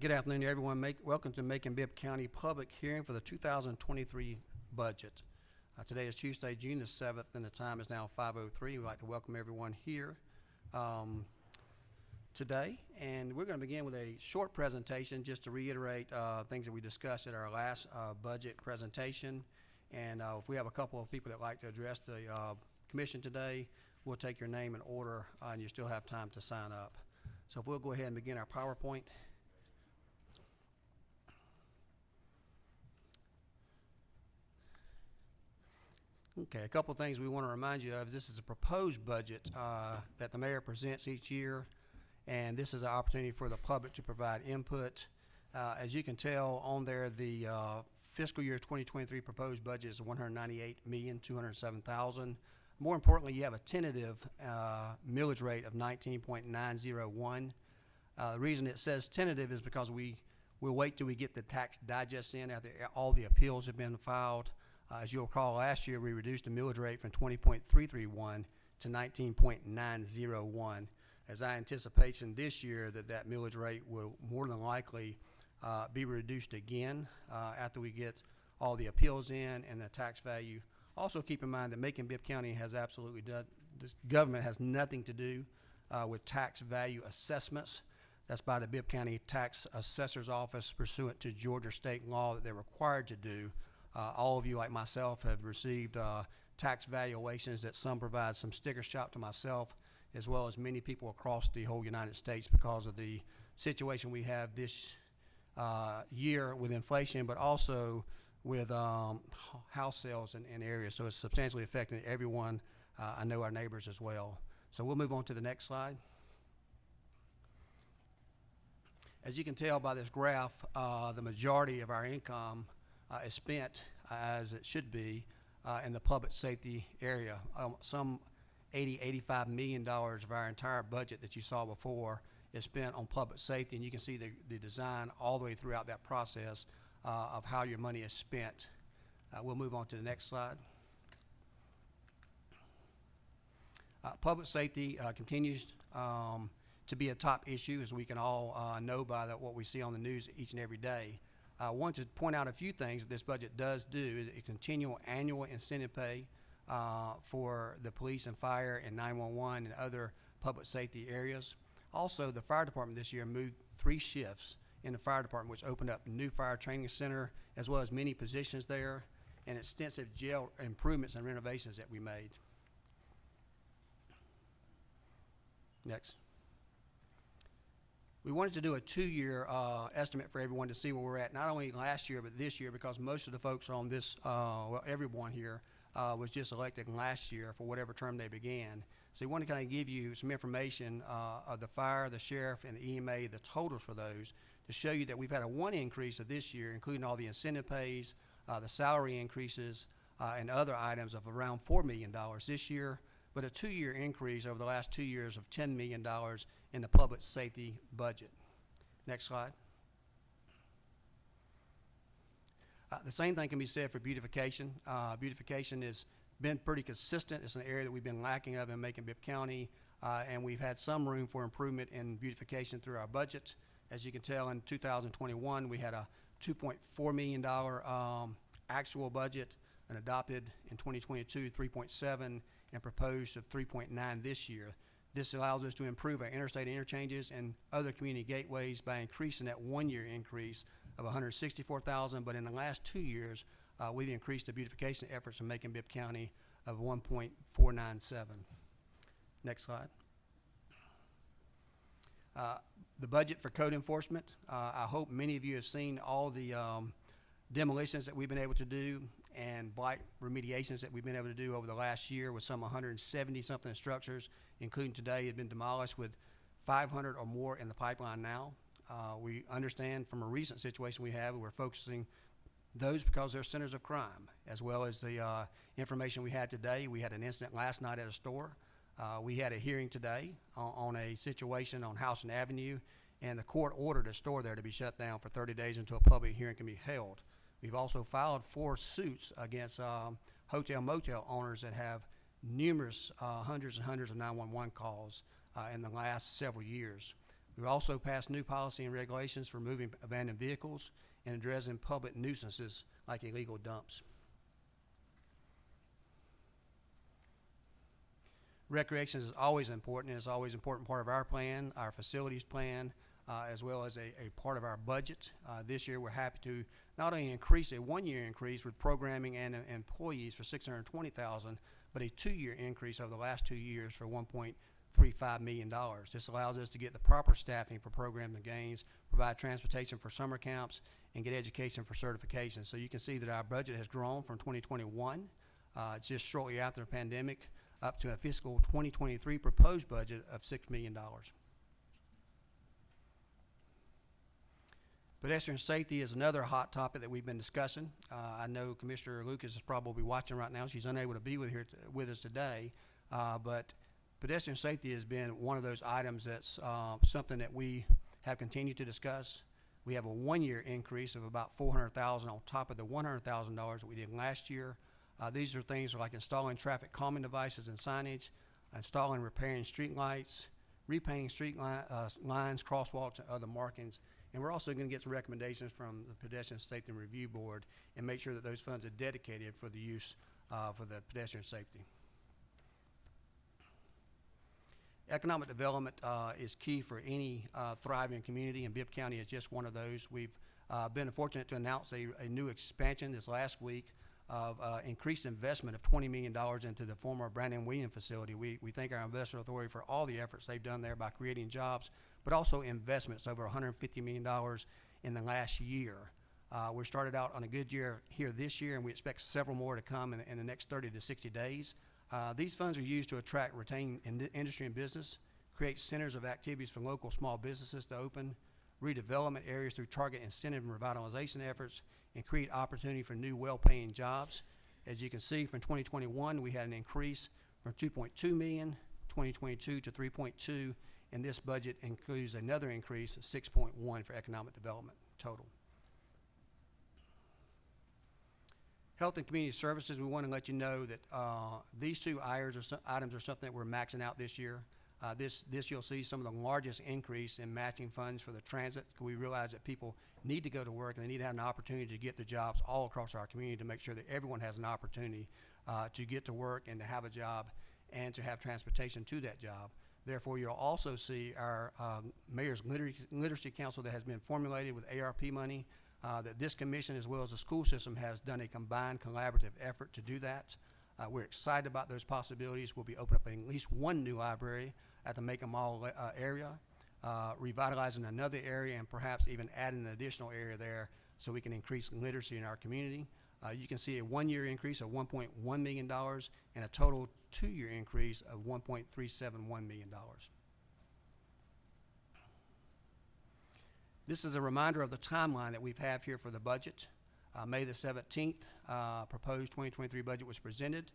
Good afternoon, everyone. Welcome to Macon-Bibb County Public Hearing for the 2023 budget. Today is Tuesday, June the 7th, and the time is now 5:03. We'd like to welcome everyone here today, and we're going to begin with a short presentation just to reiterate things that we discussed at our last budget presentation. And if we have a couple of people that like to address the commission today, we'll take your name and order, and you still have time to sign up. So if we'll go ahead and begin our PowerPoint. Okay, a couple of things we want to remind you of. This is a proposed budget that the mayor presents each year, and this is an opportunity for the public to provide input. As you can tell on there, the fiscal year 2023 proposed budget is $198,207,000. More importantly, you have a tentative millage rate of 19.901. The reason it says tentative is because we'll wait till we get the tax digest in after all the appeals have been filed. As you'll recall, last year we reduced the millage rate from 20.331 to 19.901. As I anticipation this year that millage rate will more than likely be reduced again after we get all the appeals in and the tax value. Also keep in mind that Macon-Bibb County has absolutely done, this government has nothing to do with tax value assessments. That's by the Bibb County Tax Assessor's Office pursuant to Georgia state law that they're required to do. All of you, like myself, have received tax valuations that some provide some sticker shock to myself, as well as many people across the whole United States because of the situation we have this year with inflation, but also with house sales in areas. So it's substantially affecting everyone. I know our neighbors as well. So we'll move on to the next slide. As you can tell by this graph, the majority of our income is spent, as it should be, in the public safety area. Some $85 million of our entire budget that you saw before is spent on public safety, and you can see the design all the way throughout that process of how your money is spent. We'll move on to the next slide. Public safety continues to be a top issue, as we can all know by what we see on the news each and every day. I want to point out a few things that this budget does do. It continual annual incentive pay for the police and fire and 911 and other public safety areas. Also, the fire department this year moved 3 shifts in the fire department, which opened up a new fire training center, as well as many positions there, and extensive jail improvements and renovations that we made. Next. We wanted to do a 2-year estimate for everyone to see where we're at, not only last year, but this year, because most of the folks on this, well, everyone here was just elected last year for whatever term they began. So we want to kind of give you some information of the fire, the sheriff, and the EMA, the totals for those, to show you that we've had a 1 increase of this year, including all the incentive pays, the salary increases, and other items of around $4 million this year, but a 2-year increase over the last 2 years of $10 million in the public safety budget. Next slide. The same thing can be said for beautification. Beautification has been pretty consistent. It's an area that we've been lacking of in Macon-Bibb County, and we've had some room for improvement in beautification through our budget. As you can tell, in 2021, we had a $2.4 million actual budget, and adopted in 2022, 3.7, and proposed of 3.9 this year. This allows us to improve our interstate interchanges and other community gateways by increasing that 1-year increase of $164,000. But in the last 2 years, we've increased the beautification efforts in Macon-Bibb County of 1.497. Next slide. The budget for code enforcement. I hope many of you have seen all the demolitions that we've been able to do and blight remediations that we've been able to do over the last year, with some 170 something structures, including today, have been demolished, with 500 or more in the pipeline now. We understand from a recent situation we have, we're focusing those because they're centers of crime, as well as the information we had today. We had an incident last night at a store. We had a hearing today on a situation on Houston Avenue, and the court ordered a store there to be shut down for 30 days until a public hearing can be held. We've also filed 4 suits against hotel motel owners that have numerous hundreds and hundreds of 911 calls in the last several years. We've also passed new policy and regulations for moving abandoned vehicles and addressing public nuisances like illegal dumps. Recreation is always important, and it's always an important part of our plan, our facilities plan, as well as a part of our budget. This year, we're happy to not only increase a one-year increase with programming and employees for $620,000, but a two-year increase over the last 2 years for $1.35 million. This allows us to get the proper staffing for programs and games, provide transportation for summer camps, and get education for certification. So you can see that our budget has grown from 2021, just shortly after the pandemic, up to a fiscal 2023 proposed budget of $6 million. Pedestrian safety is another hot topic that we've been discussing. I know Commissioner Lucas is probably watching right now. She's unable to be with us today, but pedestrian safety has been one of those items that's something that we have continued to discuss. We have a one-year increase of about $400,000 on top of the $100,000 that we did last year. These are things like installing traffic calming devices and signage, installing and repairing street lights, repainting street lines, crosswalks, and other markings. And we're also going to get some recommendations from the Pedestrian Safety Review Board and make sure that those funds are dedicated for the use for the pedestrian safety. Economic development is key for any thriving community, and Bibb County is just one of those. We've been fortunate to announce a new expansion this last week of increased investment of $20 million into the former Brandon Williams facility. We thank our investment authority for all the efforts they've done there by creating jobs, but also investments over $150 million in the last year. We started out on a good year here this year, and we expect several more to come in the next 30 to 60 days. These funds are used to attract, retain industry and business, create centers of activities for local small businesses to open, redevelopment areas through target incentive and revitalization efforts, and create opportunity for new well-paying jobs. As you can see, from 2021, we had an increase from 2.2 million, 2022 to 3.2, and this budget includes another increase of 6.1 for economic development total. Health and Community Services, we want to let you know that these two items are something that we're maxing out this year. This you'll see some of the largest increase in matching funds for the transit. We realize that people need to go to work and they need to have an opportunity to get the jobs all across our community to make sure that everyone has an opportunity to get to work and to have a job and to have transportation to that job. Therefore, you'll also see our Mayor's Literacy Council that has been formulated with ARP money, that this commission as well as the school system has done a combined collaborative effort to do that. We're excited about those possibilities. We'll be opening up at least one new library at the Macon-Bibb area, revitalizing another area, and perhaps even adding an additional area there so we can increase literacy in our community. You can see a one-year increase of $1.1 million and a total two-year increase of $1.371 million. This is a reminder of the timeline that we've have here for the budget. May the 17th, proposed 2023 budget was presented.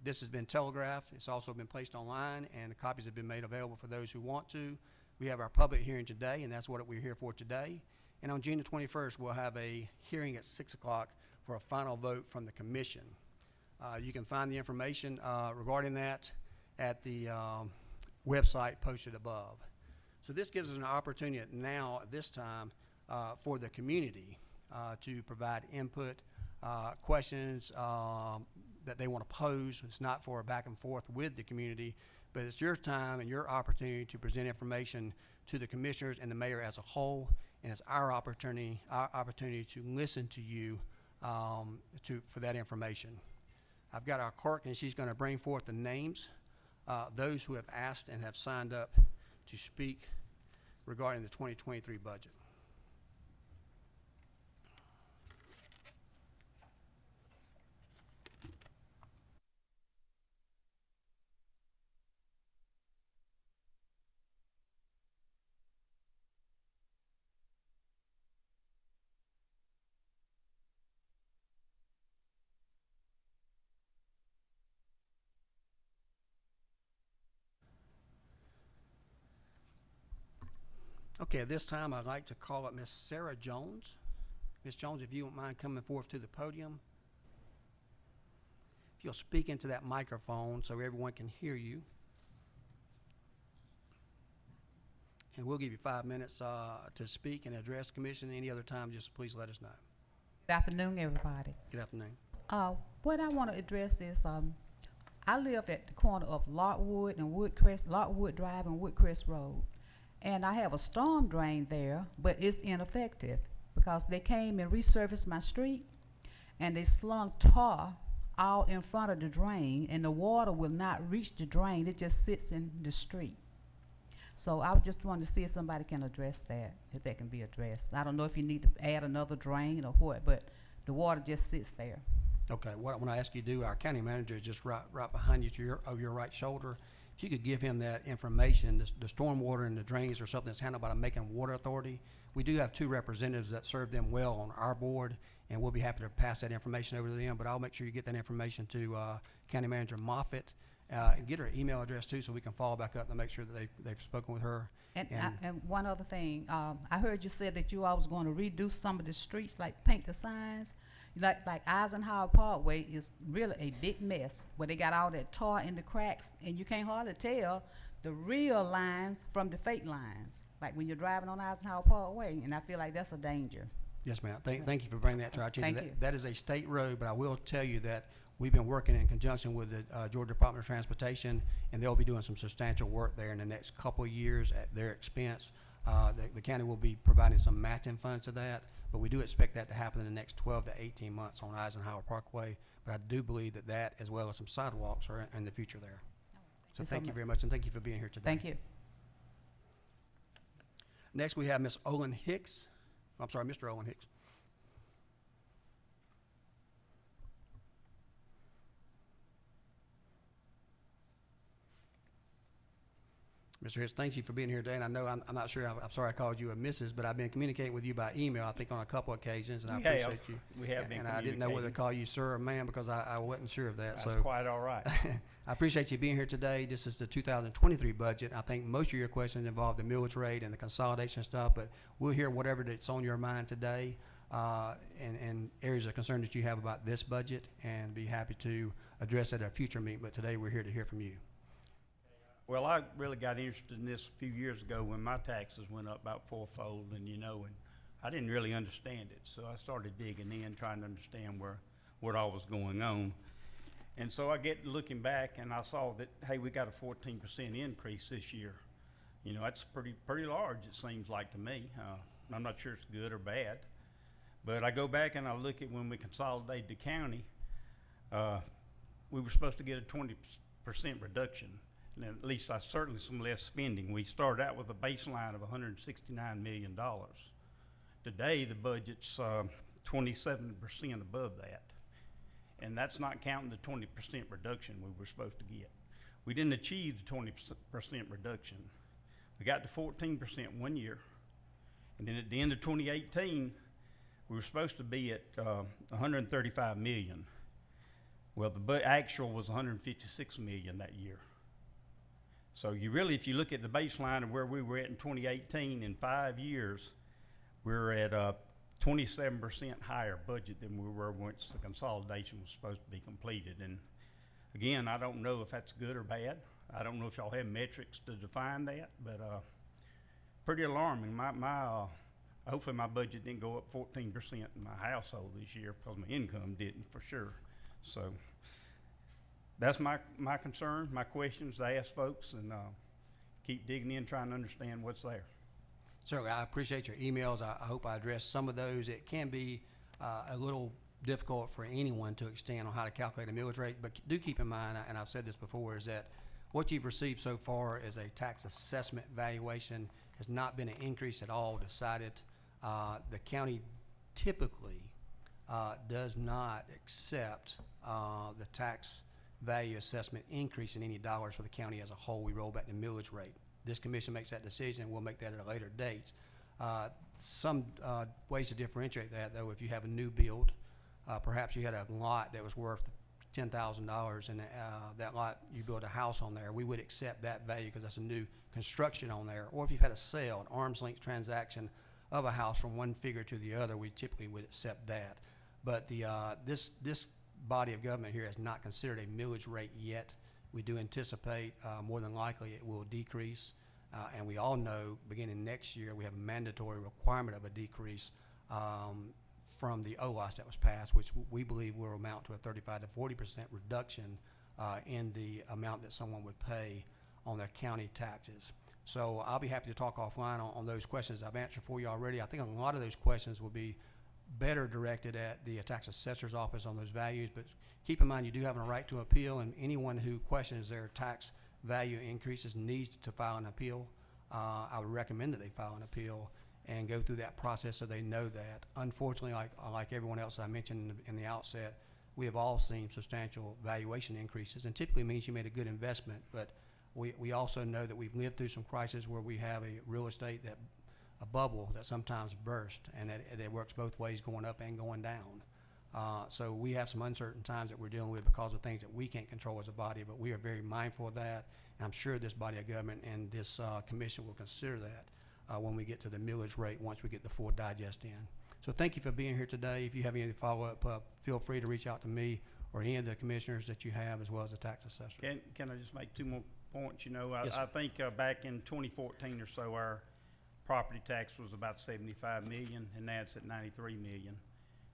This has been telegraphed. It's also been placed online, and the copies have been made available for those who want to. We have our public hearing today, and that's what we're here for today. And on June the 21st, we'll have a hearing at 6 o'clock for a final vote from the commission. You can find the information regarding that at the website posted above. So this gives us an opportunity now at this time for the community to provide input, questions that they want to pose. It's not for a back and forth with the community, but it's your time and your opportunity to present information to the commissioners and the mayor as a whole, and it's our opportunity to listen to you for that information. I've got our clerk, and she's going to bring forth the names, those who have asked and have signed up to speak regarding the 2023 budget. Okay, at this time, I'd like to call up Miss Sarah Jones. Miss Jones, if you don't mind coming forth to the podium. If you'll speak into that microphone so everyone can hear you. And we'll give you 5 minutes to speak and address the commission. Any other time, just please let us know. Good afternoon, everybody. Good afternoon. What I want to address is, I live at the corner of Lockwood and Lockwood Drive and Woodcrest Road. And I have a storm drain there, but it's ineffective because they came and resurfaced my street and they slung tar all in front of the drain, and the water will not reach the drain. It just sits in the street. So I just wanted to see if somebody can address that, if that can be addressed. I don't know if you need to add another drain or what, but the water just sits there. Okay, when I ask you to do, our county manager is just right behind you to your right shoulder. If you could give him that information, the stormwater and the drains are something that's handled by the Macon Water Authority. We do have 2 representatives that serve them well on our board, and we'll be happy to pass that information over to them, but I'll make sure you get that information to County Manager Moffitt, and get her email address too, so we can follow back up and make sure that they've spoken with her. And one other thing, I heard you said that you all was going to redo some of the streets, like paint the signs. Like Eisenhower Parkway is really a big mess, where they got all that tar in the cracks, and you can't hardly tell the real lines from the fake lines, like when you're driving on Eisenhower Parkway, and I feel like that's a danger. Yes, ma'am. Thank you for bringing that to our attention. Thank you. That is a state road, but I will tell you that we've been working in conjunction with the Georgia Department of Transportation, and they'll be doing some substantial work there in the next couple of years at their expense. The county will be providing some matching funds to that, but we do expect that to happen in the next 12 to 18 months on Eisenhower Parkway. But I do believe that as well as some sidewalks are in the future there. So thank you very much, and thank you for being here today. Thank you. Next, we have Ms. Olin Hicks. I'm sorry, Mr. Olin Hicks. Mr. Hicks, thank you for being here today, and I know I'm not sure, I'm sorry I called you a Mrs., but I've been communicating with you by email, I think on a couple occasions, and I appreciate you. We have been And I didn't know whether to call you sir or ma'am because I wasn't sure of that. That's so quite all right. I appreciate you being here today. This is the 2023 budget. I think most of your questions involve the millage rate and the consolidation stuff, but we'll hear whatever that's on your mind today, and areas of concern that you have about this budget, and be happy to address at a future meeting, but today we're here to hear from you. Well, I really got interested in this a few years ago when my taxes went up about 4-fold, and and I didn't really understand it. So I started digging in, trying to understand what all was going on. And so I get looking back, and I saw that, hey, we got a 14% increase this year. That's pretty large, it seems like to me. I'm not sure it's good or bad. But I go back and I look at when we consolidated the county, we were supposed to get a 20% reduction. And at least certainly some less spending. We started out with a baseline of $169 million. Today, the budget's 27% above that. And that's not counting the 20% reduction we were supposed to get. We didn't achieve the 20% reduction. We got to 14% one year. And then at the end of 2018, we were supposed to be at $135 million. Well, the actual was $156 million that year. So if you look at the baseline of where we were at in 2018, in 5 years, we're at a 27% higher budget than we were once the consolidation was supposed to be completed. And again, I don't know if that's good or bad. I don't know if y'all have metrics to define that, but pretty alarming. Hopefully my budget didn't go up 14% in my household this year because my income didn't for sure. So that's my concern, my questions to ask folks, and keep digging in, trying to understand what's there. Certainly, I appreciate your emails. I hope I addressed some of those. It can be a little difficult for anyone to extend on how to calculate a millage rate, but do keep in mind, and I've said this before, is that what you've received so far is a tax assessment valuation. Has not been an increase at all decided. The county typically does not accept the tax value assessment increase in any dollars for the county as a whole. We roll back the millage rate. This commission makes that decision. We'll make that at a later date. Some ways to differentiate that, though, if you have a new build, perhaps you had a lot that was worth $10,000 and that lot, you build a house on there, we would accept that value because that's a new construction on there. Or if you've had a sale, an arm's length transaction of a house from one figure to the other, we typically would accept that. But this body of government here has not considered a millage rate yet. We do anticipate more than likely it will decrease. And we all know, beginning next year, we have a mandatory requirement of a decrease from the OLAS that was passed, which we believe will amount to a 35 to 40% reduction in the amount that someone would pay on their county taxes. So I'll be happy to talk offline on those questions I've answered for you already. I think a lot of those questions will be better directed at the tax assessor's office on those values, but keep in mind you do have a right to appeal, and anyone who questions their tax value increases needs to file an appeal. I would recommend that they file an appeal and go through that process so they know that. Unfortunately, like everyone else I mentioned in the outset, we have all seen substantial valuation increases, and typically means you made a good investment, but we also know that we've lived through some crises where we have a real estate a bubble that sometimes bursts, and it works both ways, going up and going down. So we have some uncertain times that we're dealing with because of things that we can't control as a body, but we are very mindful of that, and I'm sure this body of government and this commission will consider that when we get to the millage rate once we get the full digest in. So thank you for being here today. If you have any follow-up, feel free to reach out to me or any of the commissioners that you have, as well as the tax assessor. Can I just make two more points? You know, Yes, I think back in 2014 or so, our property tax was about 75 million, and now it's at 93 million.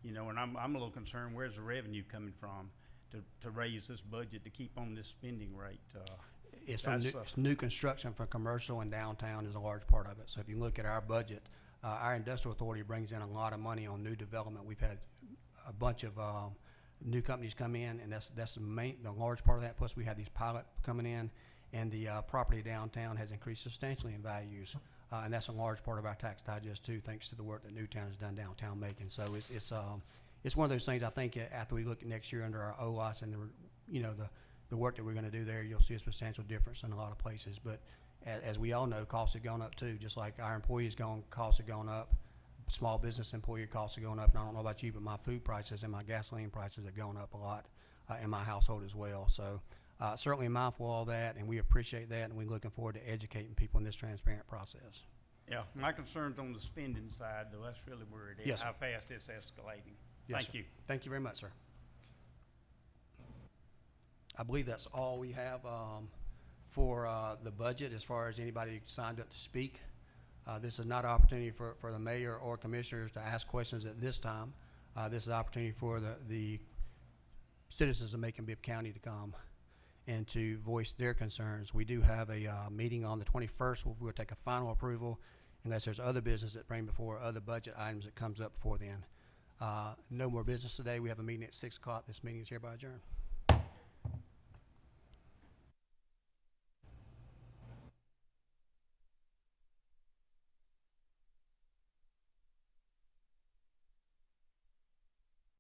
You know, and I'm a little concerned, where's the revenue coming from to raise this budget, to keep on this spending rate? It's from it's new construction for commercial, and downtown is a large part of it. So if you look at our budget, our industrial authority brings in a lot of money on new development. We've had a bunch of new companies come in, and that's the large part of that. Plus we have these pilot coming in, and the property downtown has increased substantially in values. And that's a large part of our tax digest too, thanks to the work that Newtown has done downtown Macon. So it's one of those things. I think after we look at next year under our OLAS and the work that we're going to do there, you'll see a substantial difference in a lot of places. But as we all know, costs have gone up too. Just like our employees costs have gone up. Small business employee costs are going up. And I don't know about you, but my food prices and my gasoline prices have gone up a lot in my household as well. So certainly mindful of all that, and we appreciate that, and we're looking forward to educating people in this transparent process. Yeah, my concern's on the spending side, though. That's really where it is, Yes, how fast it's escalating. Yes, Thank sir. you. Thank you very much, sir. I believe that's all we have for the budget as far as anybody who signed up to speak. This is not an opportunity for the mayor or commissioners to ask questions at this time. This is an opportunity for the citizens of Macon-Bibb County to come and to voice their concerns. We do have a meeting on the 21st where we'll take a final approval unless there's other business that bring before other budget items that comes up before then. No more business today. We have a meeting at 6 o'clock. This meeting is hereby adjourned.